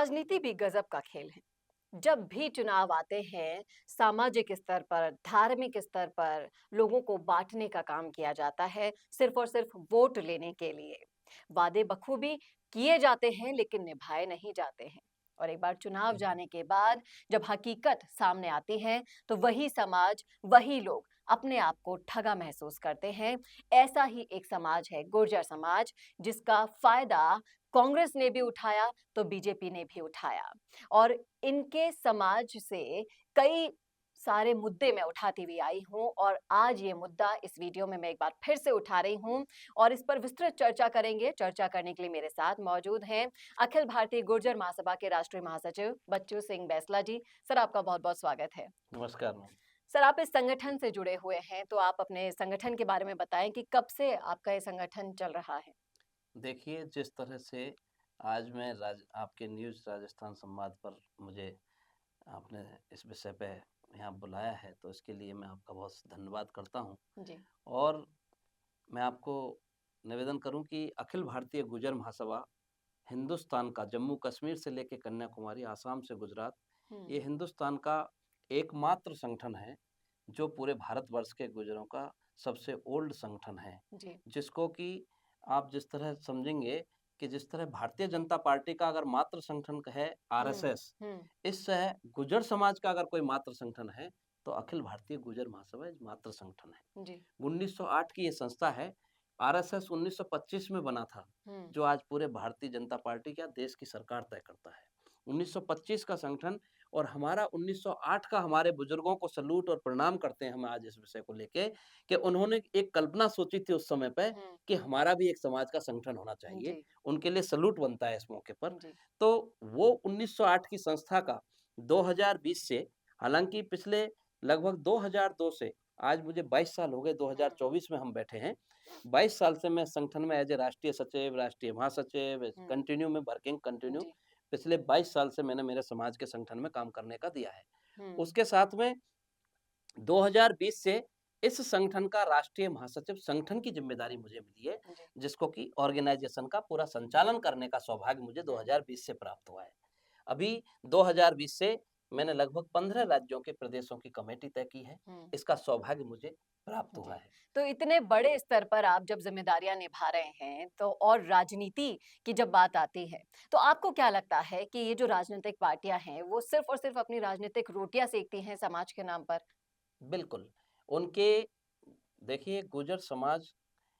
राजनीति भी गजब का खेल है। जब भी चुनाव आते हैं, सामाजिक स्तर पर, धार्मिक स्तर पर लोगों को बांटने का काम किया जाता है, सिर्फ और सिर्फ वोट लेने के लिए। वादे बखूबी किए जाते हैं, लेकिन निभाए नहीं जाते हैं। और एक बार चुनाव जी, जाने के बाद जब हकीकत सामने आती है, तो वही समाज, वही लोग अपने आप को ठगा महसूस करते हैं। ऐसा ही एक समाज है गुर्जर समाज, जिसका फायदा कांग्रेस ने भी उठाया तो बीजेपी ने भी उठाया। और इनके समाज से कई सारे मुद्दे मैं उठाती हुई आई हूँ, और आज ये मुद्दा इस वीडियो में मैं एक बार फिर से उठा रही हूँ और इस पर विस्तृत चर्चा करेंगे। चर्चा करने के लिए मेरे साथ मौजूद हैं अखिल भारतीय गुर्जर महासभा के राष्ट्रीय महासचिव बच्चू सिंह बैसला जी। सर, आपका बहुत बहुत स्वागत है। नमस्कार मैम। सर, आप इस संगठन से जुड़े हुए हैं, तो आप अपने संगठन के बारे में बताएं कि कब से आपका ये संगठन चल रहा है। देखिए, जिस तरह से आज मैं आपके न्यूज़ राजस्थान संवाद पर मुझे आपने इस विषय पे यहाँ बुलाया है, तो इसके लिए मैं आपका बहुत धन्यवाद करता हूँ। जी। और मैं आपको निवेदन करूँ कि अखिल भारतीय गुर्जर महासभा हिंदुस्तान का जम्मू कश्मीर से लेके कन्याकुमारी, आसाम से गुजरात, हम्म। ये हिंदुस्तान का एकमात्र संगठन है, जो पूरे भारतवर्ष के गुर्जरों का सबसे ओल्ड संगठन है। जी। जिसको कि आप जिस तरह समझेंगे कि जिस तरह भारतीय जनता पार्टी का अगर मातृ संगठन है हम्म। आरएसएस, हम्म। इस गुर्जर समाज का अगर कोई मातृ संगठन है, तो अखिल भारतीय गुर्जर महासभा एक मातृ संगठन है। जी। 1908 की ये संस्था है। आरएसएस 1925 में बना था, हम्म। जो आज पूरे भारतीय जनता पार्टी का देश की सरकार तय करता है। 1925 का संगठन, और हमारा 1908 का हमारे बुजुर्गों को सलूट और प्रणाम करते हैं हम आज इस विषय को लेके, कि उन्होंने एक कल्पना सोची थी उस समय पे हम्म। कि हमारा भी एक समाज का संगठन होना चाहिए। जी। उनके लिए सलूट बनता है इस मौके पर। जी। तो वो 1908 की संस्था का 2020 से, हालांकि पिछले लगभग 2002 से आज मुझे 22 साल हो गए, हुँ, 2024 में हम बैठे हैं। 22 साल से मैं संगठन में एज ए राष्ट्रीय सचिव, राष्ट्रीय महासचिव, हुँ, कंटिन्यू में वर्किंग कंटिन्यू जी। पिछले 22 साल से मैंने मेरे समाज के संगठन में काम करने का दिया है। हुँ, उसके साथ में 2020 से इस संगठन का राष्ट्रीय महासचिव संगठन की जिम्मेदारी मुझे मिली है, जी। जिसको कि ऑर्गेनाइजेशन का पूरा संचालन करने का सौभाग्य मुझे हुँ, 2020 से प्राप्त हुआ है। अभी 2020 से मैंने लगभग 15 राज्यों के प्रदेशों की कमेटी तय की है। हुँ, इसका सौभाग्य मुझे प्राप्त हुआ जी। है। तो इतने बड़े स्तर पर आप जब ज़िम्मेदारियाँ निभा रहे हैं, तो और राजनीति की जब बात आती है, तो आपको क्या लगता है कि ये जो राजनीतिक पार्टियाँ हैं, वो सिर्फ़ और सिर्फ़ अपनी राजनीतिक रोटियाँ सेकती हैं समाज के नाम पर? बिल्कुल, उनके देखिए, गुर्जर समाज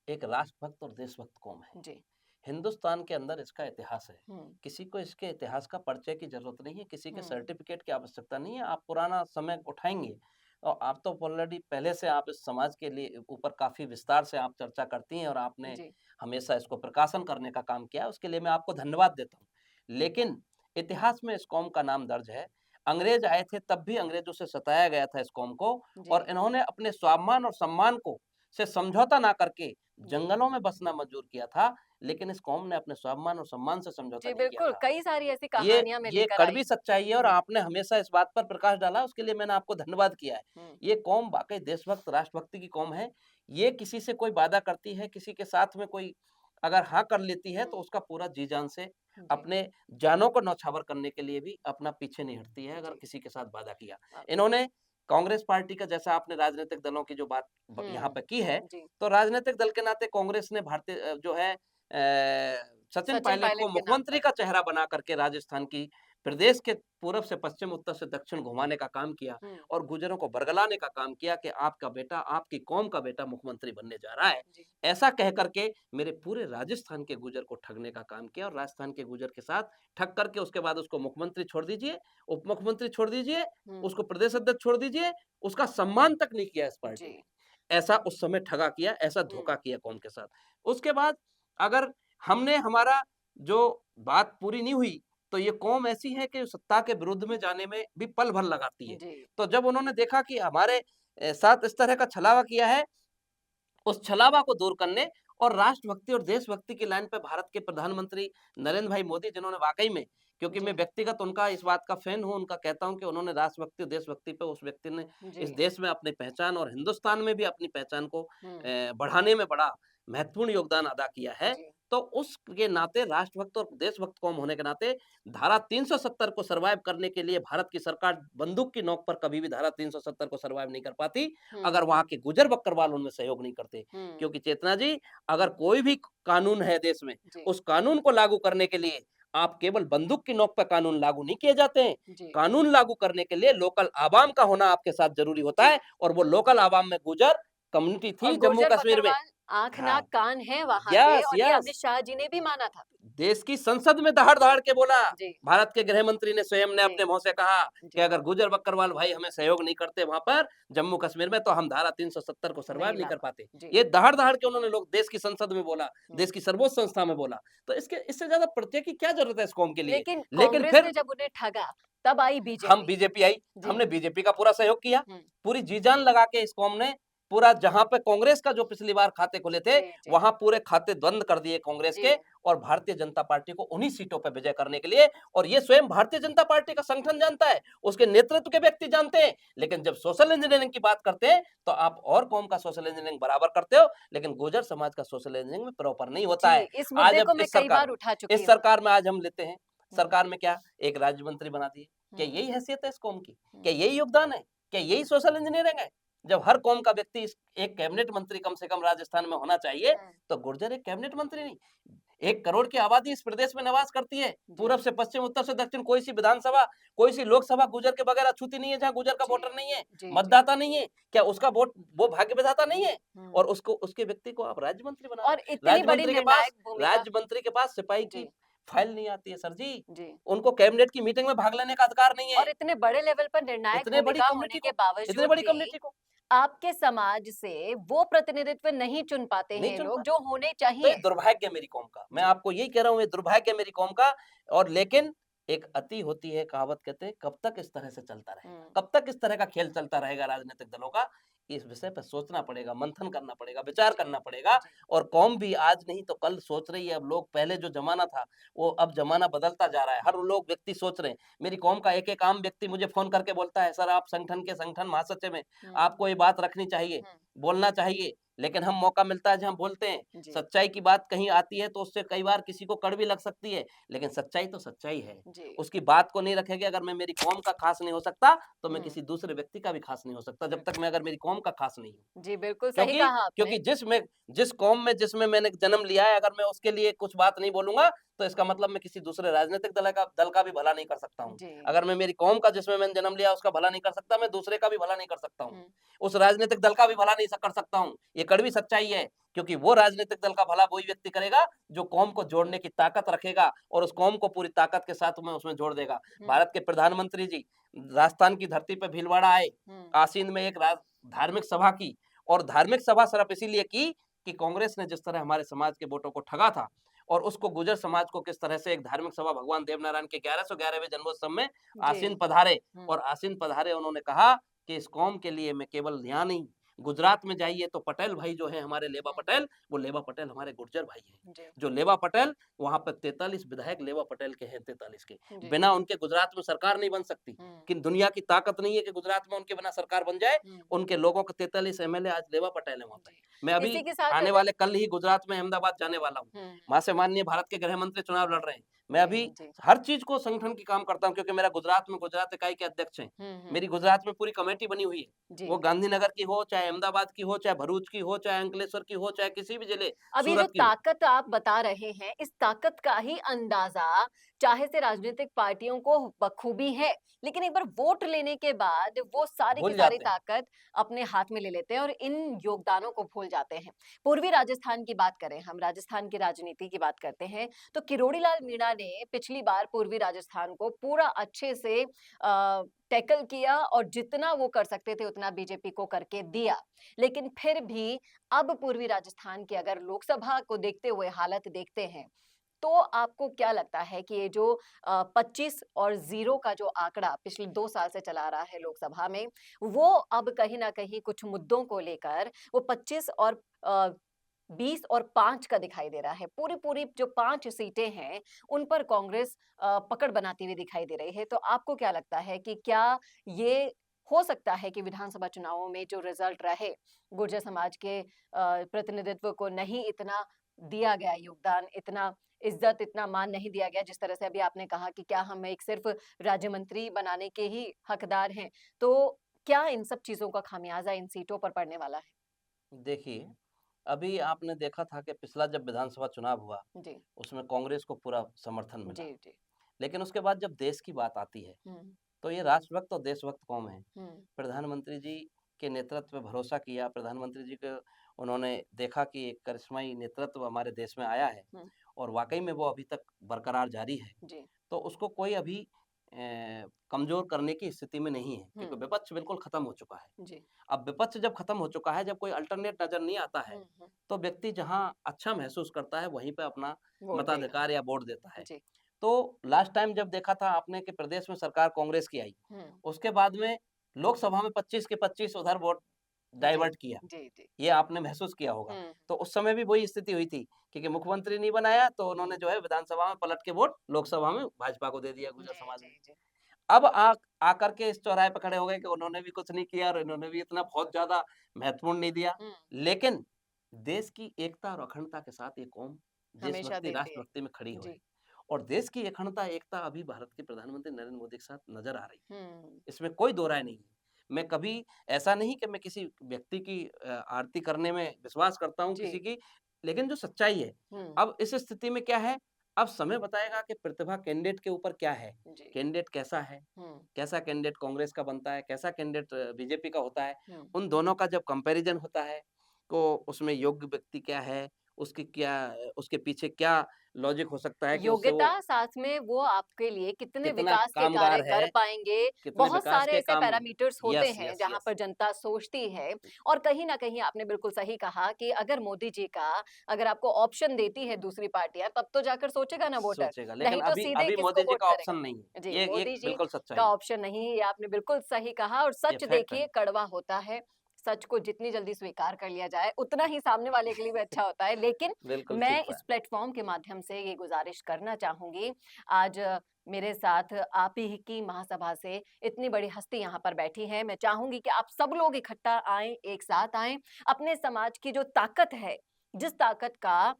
एक राष्ट्रभक्त और देशभक्त कौम है। जी। हिंदुस्तान के अंदर इसका इतिहास है। हुँ, किसी को इसके इतिहास का परिचय की ज़रूरत नहीं है, किसी के हुँ, सर्टिफ़िकेट की आवश्यकता नहीं है। आप पुराना समय उठाएँगे, और आप तो ऑलरेडी पहले से आप इस समाज के लिए ऊपर काफ़ी विस्तार से आप चर्चा करती हैं, और आपने जी। हमेशा इसको प्रकाशन करने का काम किया है, उसके लिए मैं आपको धन्यवाद देता हूँ। लेकिन इतिहास में इस कौम का नाम दर्ज है। अंग्रेज़ आए थे, तब भी अंग्रेज़ों से सताया गया था इस कौम को, जी। और इन्होंने अपने स्वाभिमान और सम्मान को से समझौता ना करके जी। जंगलों में बसना मंजूर किया था। लेकिन इस कौम ने अपने स्वाभिमान और सम्मान से समझौता जी, नहीं किया बिल्कुल, था। कई सारी ऐसी ये कहानियाँ मैं ये लेकर आई कड़वी हूँ। सच्चाई है, और हुँ, आपने हमेशा इस बात पर प्रकाश डाला, उसके लिए मैंने आपको धन्यवाद किया है। हुँ, ये कौम वाक़ई देशभक्त, राष्ट्रभक्ति की कौम है। ये किसी से कोई वादा करती है, किसी के साथ में कोई अगर हाँ कर लेती है, हुँ, तो उसका पूरा जी-जान से जी, अपने जानों को न्यौछावर करने के लिए भी अपना पीछे नहीं हटती है, अगर जी। किसी के साथ वादा किया। अ, इन्होंने कांग्रेस पार्टी का, जैसा आपने राजनीतिक दलों की जो बात यहाँ हुँ, पे की है, जी। तो राजनीतिक दल के नाते कांग्रेस ने जो है सचिन सचिन पायलट को पायलट के नाम मुख्यमंत्री पर। का चेहरा बना करके राजस्थान की प्रदेश के पूर्व से पश्चिम, उत्तर से दक्षिण घुमाने का काम किया, हुँ, और गुर्जरों को बरगलाने का काम किया कि आपका बेटा, आपकी कौम का बेटा मुख्यमंत्री बनने जा रहा है। जी। ऐसा कह करके मेरे पूरे राजस्थान के गुर्जर को ठगने का काम किया, और राजस्थान के गुर्जर के साथ ठग करके उसके बाद उसको मुख्यमंत्री छोड़ दीजिए, उप मुख्यमंत्री छोड़ दीजिए, हुँ, उसको प्रदेश अध्यक्ष छोड़ दीजिए, उसका सम्मान तक नहीं किया इस पार्टी जी। ने। ऐसा उस समय ठगा किया, ऐसा हुँ, धोखा किया कौम के साथ। उसके बाद अगर हमने हमारा जो बात पूरी नहीं हुई, तो ये कौम ऐसी है कि सत्ता के विरुद्ध में जाने में भी पल भर लगाती है। जी। तो जब उन्होंने देखा कि हमारे साथ इस तरह का छलावा किया है, उस छलावा को दूर करने और राष्ट्रभक्ति और देशभक्ति की लाइन पे भारत के प्रधानमंत्री नरेंद्र भाई मोदी, जिन्होंने वाक़ई में, क्योंकि मैं जी। व्यक्तिगत उनका इस बात का फ़ैन हूँ, उनका कहता हूँ कि उन्होंने राष्ट्रभक्ति और देशभक्ति पे, उस व्यक्ति ने जी। इस देश में अपनी पहचान और हिंदुस्तान में भी अपनी पहचान को हुँ, बढ़ाने में बड़ा महत्वपूर्ण योगदान अदा किया है। जी। तो उसके नाते राष्ट्रभक्त और देशभक्त कौम होने के नाते धारा 370 को सर्वाइव करने के लिए भारत की सरकार बंदूक की नोक पर कभी भी धारा 370 को सर्वाइव नहीं कर पाती अगर वहां के गुजर बकरवाल उनमें सहयोग नहीं करते। हुँ, क्योंकि चेतना जी, अगर कोई भी कानून है देश में, जी, उस कानून को लागू करने के लिए आप केवल बंदूक की नोक पर कानून लागू नहीं किए जाते हैं। जी, कानून लागू करने के लिए लोकल आवाम का होना आपके साथ जरूरी होता जी। है, और वो लोकल आवाम में गुजर कम्युनिटी और थी जम्मू गुर्जर कश्मीर में। बकरवाल आँख हाँ, नाक कान हैं वहाँ के यस और ये यस अमित शाह जी ने भी माना था। देश की संसद में दहाड़-दहाड़ के बोला। जी, भारत के गृह मंत्री ने स्वयं ने जी, अपने मुँह से कहा कि जी, अगर गुर्जर बकरवाल भाई हमें सहयोग नहीं करते वहाँ पर जम्मू कश्मीर में, तो हम धारा 370 को सर्वाइव नहीं नहीं ला कर पाते। पाते। जी, ये दहाड़-दहाड़ के उन्होंने लोग देश की संसद में बोला, हुँ। देश की सर्वोच्च संस्था में बोला। तो इसके इससे ज़्यादा प्रत्यय की क्या ज़रूरत है इस कौम के लिए? लेकिन लेकिन कांग्रेस फिर ने जब उन्हें ठगा, तब आई हम बीजेपी। बीजेपी आई, जी, हमने बीजेपी का पूरा सहयोग किया। हुँ, पूरी जी-जान लगा के इस कौम ने पूरा जहाँ पे कांग्रेस का जो पिछली बार खाते खुले थे, जी, जी, वहाँ पूरे खाते बंद कर दिए कांग्रेस जी, के, और भारतीय जनता पार्टी को उन्हीं सीटों पे विजय करने के लिए। और ये स्वयं भारतीय जनता पार्टी का संगठन जानता है, उसके नेतृत्व के व्यक्ति जानते हैं। लेकिन जब सोशल इंजीनियरिंग की बात करते हैं, तो आप और कौम का सोशल इंजीनियरिंग बराबर करते हो, लेकिन गुर्जर समाज का सोशल इंजीनियरिंग में प्रॉपर नहीं होता जी, है। इस आज मुद्दे अब को मैं कई बार उठा चुकी इस हूँ। सरकार में आज हम लेते हैं, हुँ, सरकार में क्या एक राज्य मंत्री बना दिए। क्या हुँ, यही हैसियत है इस कौम की? हुँ, क्या यही योगदान है? क्या यही सोशल इंजीनियरिंग है? जब हर कौम का व्यक्ति एक कैबिनेट मंत्री कम से कम राजस्थान में होना चाहिए, हुँ, तो गुर्जर एक कैबिनेट मंत्री नहीं। 1 करोड़ की आबादी इस प्रदेश में निवास करती है। जी, पूरब से पश्चिम, उत्तर से दक्षिण, कोई सी विधानसभा, कोई सी लोकसभा गुर्जर के बगैर अछूती नहीं है जहाँ गुर्जर का जी, वोटर नहीं है, जी, जी, मतदाता नहीं है। क्या उसका वोट वो भाग्य विधाता नहीं है? हुँ, और उसको उसके व्यक्ति को आप राज्य मंत्री बना रहे और हो। इतनी बड़ी निर्णायक भूमिका। राज्य मंत्री के पास सिपाही की जी, फाइल नहीं आती है सर जी। जी, उनको कैबिनेट की मीटिंग में भाग लेने का अधिकार नहीं है। और इतने बड़े लेवल पर निर्णायक इतने बड़ी भूमिका होने कम्युनिटी के को इतने बावजूद बड़ी भी कम्युनिटी को आपके समाज से वो प्रतिनिधित्व नहीं चुन पाते नहीं हैं चुन लोग पाते। जो होने तो ये चाहिए। दुर्भाग्य है मेरी कौम का। मैं जी, आपको यही कह रहा हूँ, ये दुर्भाग्य है मेरी कौम का। और लेकिन एक अति होती है, कहावत कहते हैं, कब तक इस तरह से चलता रहेगा? हुँ, कब तक इस तरह का खेल चलता रहेगा राजनीतिक दलों का? इस विषय पे सोचना पड़ेगा, मंथन करना पड़ेगा, विचार जी, करना पड़ेगा। जी, और कौम भी आज नहीं तो कल सोच रही है। अब लोग पहले जो ज़माना था, वो अब ज़माना बदलता जा रहा है। हर लोग व्यक्ति सोच रहे हैं। मेरी कौम का एक-एक आम व्यक्ति मुझे फ़ोन करके बोलता है, "सर आप संगठन महासचिव हैं, हुँ, आपको ये बात रखनी चाहिए, हुँ, बोलना चाहिए।" लेकिन हम मौका मिलता है जहाँ बोलते हैं। जी, सच्चाई की बात कहीं आती है तो उससे कई बार किसी को कड़वी लग सकती है, लेकिन सच्चाई तो सच्चाई है। जी, उसकी बात को नहीं रखेंगे। अगर मैं मेरी कौम का खास नहीं हो सकता, तो मैं हुँ, किसी दूसरे व्यक्ति का भी खास नहीं हो सकता, हुँ, जब तक मैं अगर मेरी कौम का खास नहीं हूँ। जी, बिल्कुल सही क्योंकि कहा आपने। क्योंकि जिस कौम में जिसमें मैंने जन्म लिया है, अगर मैं उसके लिए कुछ बात नहीं बोलूँगा, तो इसका मतलब मैं किसी दूसरे राजनीतिक दल का भी भला नहीं कर सकता हूँ। जी, अगर मैं मेरी कौम का जिसमें मैंने जन्म लिया उसका भला नहीं कर सकता, मैं दूसरे का भी भला नहीं कर सकता हूँ। हुँ, उस राजनीतिक दल का भी भला नहीं कर सकता हूँ। ये कड़वी सच्चाई है, क्योंकि वो राजनीतिक दल का भला वही व्यक्ति करेगा जो कौम को जोड़ने की ताकत रखेगा, और उस कौम को पूरी ताकत के साथ में उसमें जोड़ देगा। हुँ, भारत के प्रधानमंत्री जी राजस्थान की धरती पे भीलवाड़ा आए, हुँ, कासीन में एक धार्मिक सभा की, और धार्मिक सभा सिर्फ इसीलिए की कि कांग्रेस ने जिस तरह हमारे समाज के वोटों को ठगा था, और उसको गुर्जर समाज को किस तरह से एक धार्मिक सभा भगवान देवनारायण के 1111वें जन्मोत्सव में जी, आसीन पधारे। हुँ, और आसीन पधारे उन्होंने कहा कि इस कौम के लिए मैं केवल यहाँ नहीं, गुजरात में जाइए तो पटेल भाई जो है हमारे लेबा हुँ, पटेल, वो लेबा पटेल हमारे गुर्जर भाई हैं। जी, जो लेबा पटेल, वहाँ पे 43 विधायक लेबा पटेल के हैं, 43 के। जी, बिना उनके गुजरात में सरकार नहीं बन सकती। हुँ, कि दुनिया की ताकत नहीं है कि गुजरात में उनके बिना सरकार बन जाए। हुँ, उनके लोगों के 43 एमएलए आज लेबा पटेल है वहाँ पे। जी। मैं अभी इसी के साथ आने अगर वाले कल ही गुजरात में अहमदाबाद जाने वाला हूँ। हुँ, वहाँ से माननीय भारत के गृह मंत्री चुनाव लड़ रहे हैं। मैं जी, अभी जी, हर चीज़ को संगठन की काम करता हूँ, क्योंकि मेरा गुजरात में गुजरात इकाई के अध्यक्ष हैं। हुँ, हुँ, मेरी गुजरात में पूरी कमेटी बनी हुई है। जी। वो गांधीनगर की हो, चाहे अहमदाबाद की हो, चाहे भरूच की हो, चाहे अंकलेश्वर की हो, चाहे किसी भी जिले, अब ये जो सूरत की हो। ताकत आप बता रहे हैं, इस ताकत का ही अंदाज़ा चाहे से राजनीतिक पार्टियों को बखूबी है, लेकिन एक बार वोट लेने के बाद वो सारी की भूल सारी जाते हैं। ताकत अपने हाथ में ले लेते हैं और इन योगदानों को भूल जाते हैं। पूर्वी राजस्थान की बात करें, हम राजस्थान की राजनीति की बात करते हैं, तो किरोड़ी लाल मीणा ने पिछली बार पूर्वी राजस्थान को पूरा अच्छे से टैकल किया और जितना वो कर सकते थे उतना बीजेपी को करके दिया। लेकिन फिर भी अब पूर्वी राजस्थान की अगर लोकसभा को देखते हुए हालत देखते हैं, तो आपको क्या लगता है कि ये जो 25 और 0 का जो आंकड़ा पिछले 2 साल से चला आ रहा है लोकसभा में, वो अब कहीं न कहीं कुछ मुद्दों को लेकर वो 25 और 20 और 5 का दिखाई दे रहा है। पूरी-पूरी जो 5 सीटें हैं, उन पर कांग्रेस पकड़ बनाती हुई दिखाई दे रही है। तो आपको क्या लगता है कि क्या ये हो सकता है कि विधानसभा चुनावों में जो रिज़ल्ट रहे, गुर्जर समाज के प्रतिनिधित्व को नहीं इतना दिया गया योगदान, इतना इज्जत, इतना मान नहीं दिया गया। जिस तरह से अभी आपने कहा कि क्या हम एक सिर्फ राज्य मंत्री बनाने के ही हकदार हैं, तो क्या इन सब चीजों का खामियाजा इन सीटों पर पड़ने वाला है? देखिए, अभी आपने देखा था कि पिछला जब विधानसभा चुनाव हुआ, जी, उसमें कांग्रेस को पूरा समर्थन मिला। जी, जी। लेकिन उसके बाद जब देश की बात आती है, हुँ, तो ये राष्ट्रभक्त और देशभक्त कौम है। हुँ, प्रधानमंत्री जी के नेतृत्व पे भरोसा किया, प्रधानमंत्री जी को उन्होंने देखा कि एक करिश्माई नेतृत्व हमारे देश में आया है हुँ, और वाक़ई में वो अभी तक बरकरार जारी है। जी, तो उसको कोई अभी कमज़ोर करने की स्थिति में नहीं है, क्योंकि हुँ, विपक्ष बिल्कुल ख़त्म हो चुका है। जी, अब विपक्ष जब ख़त्म हो चुका है, जब कोई अल्टरनेट नज़र नहीं आता है, हुँ, हुँ, तो व्यक्ति जहाँ अच्छा महसूस करता है, वहीं पे अपना वोट देगा। मताधिकार या वोट देता है। जी, तो लास्ट टाइम जब देखा था आपने कि प्रदेश में सरकार कांग्रेस की आई, हुँ, उसके बाद में लोकसभा में 25 के 25 उधर वोट जी, डाइवर्ट किया। जी, जी। ये आपने महसूस किया होगा। हुँ, तो उस समय भी वही स्थिति हुई थी, क्योंकि मुख्यमंत्री नहीं बनाया तो उन्होंने जो है विधानसभा में पलट के वोट लोकसभा में भाजपा को दे दिया गुर्जर जी, समाज ने। जी, जी। अब आकर के इस चौराहे पे खड़े हो गए कि उन्होंने भी कुछ नहीं किया और इन्होंने भी इतना बहुत ज़्यादा महत्वपूर्ण नहीं दिया। हुँ, लेकिन देश की एकता और अखंडता के साथ ये कौम हमेशा देशभक्ति, देती है। राष्ट्रभक्ति में खड़ी हुई है। जी, और देश की अखंडता, एकता अभी भारत के प्रधानमंत्री नरेंद्र मोदी के साथ नज़र आ रही है। हुँ, इसमें कोई दो राय नहीं है। मैं कभी ऐसा नहीं कि मैं किसी व्यक्ति की आरती करने में विश्वास करता हूँ जी, किसी की, लेकिन जो सच्चाई है, हुँ, अब इस स्थिति में क्या है, अब समय बताएगा कि प्रतिभा कैंडिडेट के ऊपर क्या है, जी, कैंडिडेट कैसा है, हुँ, कैसा कैंडिडेट कांग्रेस का बनता है, कैसा कैंडिडेट बीजेपी का होता है। हुँ। उन दोनों का जब कंपैरिजन होता है, तो उसमें योग्य व्यक्ति क्या है, उसके पीछे क्या लॉजिक हो सकता है कि उससे योग्यता, वो साथ में वो आपके लिए कितने कितना विकास के कार्य कामगार कर है, पाएँगे, कितने बहुत विकास सारे के ऐसे काम। पैरामीटर्स होते यस, हैं यस, जहाँ यस। पर जनता सोचती है। और कहीं न कहीं आपने बिल्कुल सही कहा कि अगर मोदी जी का अगर आपको ऑप्शन देती है दूसरी पार्टियाँ, तब तो जाकर सोचेगा ना वोटर, सोचेगा, लेकिन नहीं तो अभी सीधे अभी किसको मोदी जी वोट का करेगा। ऑप्शन नहीं है। जी, ये मोदी जी बिल्कुल का सच्चाई है। ऑप्शन नहीं है, ये आपने बिल्कुल सही कहा। और ये सच फैक्ट है। देखिए कड़वा होता है, सच को जितनी जल्दी स्वीकार कर लिया जाए, उतना ही सामने वाले के लिए भी अच्छा होता है। लेकिन बिल्कुल ठीक मैं बात। इस प्लेटफ़ॉर्म के माध्यम से ये गुज़ारिश करना चाहूँगी, आज मेरे साथ आप ही की महासभा से इतनी बड़ी हस्ती यहाँ पर बैठी है। मैं चाहूँगी कि आप सब लोग इकट्ठा आएँ, एक साथ आएँ, अपने समाज की जो ताकत है, जिस ताकत का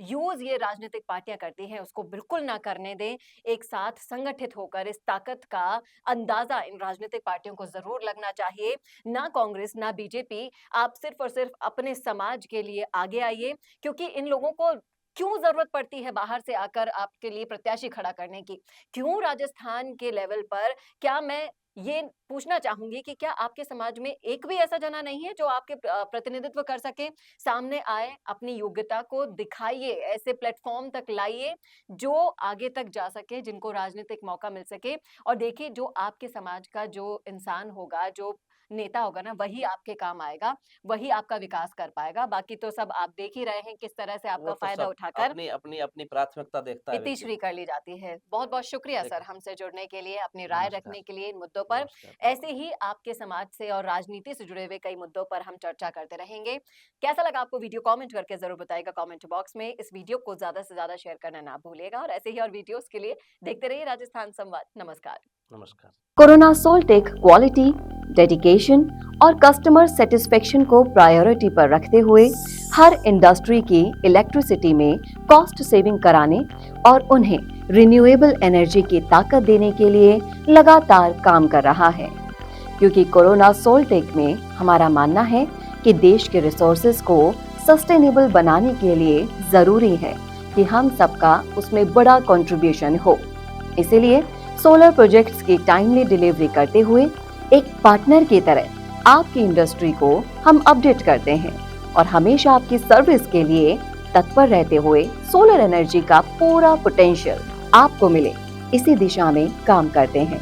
यूज़ ये राजनीतिक पार्टियाँ करती हैं, उसको बिल्कुल ना करने दें। एक साथ संगठित होकर इस ताकत का अंदाज़ा इन राजनीतिक पार्टियों को ज़रूर लगना चाहिए। ना कांग्रेस, ना बीजेपी, आप सिर्फ़ और सिर्फ़ अपने समाज के लिए आगे आइए, क्योंकि इन लोगों को क्यों ज़रूरत पड़ती है बाहर से आकर आपके लिए प्रत्याशी खड़ा करने की? क्यों राजस्थान के लेवल पर, क्या मैं ये पूछना चाहूँगी कि क्या आपके समाज में एक भी ऐसा जना नहीं है जो आपके प्रतिनिधित्व कर सके? सामने आए, अपनी योग्यता को दिखाइए, ऐसे प्लेटफ़ॉर्म तक लाइए, जो आगे तक जा सके, जिनको राजनीतिक मौका मिल सके। और देखिए, जो आपके समाज का जो इंसान होगा, जो नेता होगा ना, वही आपके काम आएगा, वही आपका विकास कर पाएगा। बाकी तो सब आप देख ही रहे हैं किस तरह से वो आपका तो फ़ायदा सब उठाकर अपनी प्राथमिकता देखता है व्यक्ति। इतिश्री कर ली जाती है। बहुत-बहुत शुक्रिया सर देखिए, हमसे जुड़ने के लिए, अपनी राय नमस्कार, रखने के लिए इन मुद्दों पर। नमस्कार, ऐसे बिल्कुल। ही आपके समाज से और राजनीति से जुड़े हुए कई मुद्दों पर हम चर्चा करते रहेंगे। कैसा लगा आपको वीडियो, कमेंट करके ज़रूर बताइएगा कमेंट बॉक्स में। इस वीडियो को ज़्यादा से ज़्यादा शेयर करना ना भूलिएगा और ऐसे ही और वीडियोज़ के लिए देखते रहिए राजस्थान संवाद। नमस्कार। नमस्कार। कोरोना सोल्टेक क्वालिटी, डेडिकेशन और कस्टमर सेटिस्फेक्शन को प्रायोरिटी पर रखते हुए हर इंडस्ट्री की इलेक्ट्रिसिटी में कॉस्ट सेविंग कराने और उन्हें रिन्यूएबल एनर्जी की ताकत देने के लिए लगातार काम कर रहा है। क्योंकि कोरोना सोल्टेक में हमारा मानना है कि देश के रिसोर्सेज को सस्टेनेबल बनाने के लिए जरूरी है कि हम सबका उसमें बड़ा कंट्रीब्यूशन हो। इसीलिए सोलर प्रोजेक्ट्स की टाइमली डिलीवरी करते हुए एक पार्टनर की तरह आपकी इंडस्ट्री को हम अपडेट करते हैं और हमेशा आपकी सर्विस के लिए तत्पर रहते हुए सोलर एनर्जी का पूरा पोटेंशियल आपको मिले, इसी दिशा में काम करते हैं।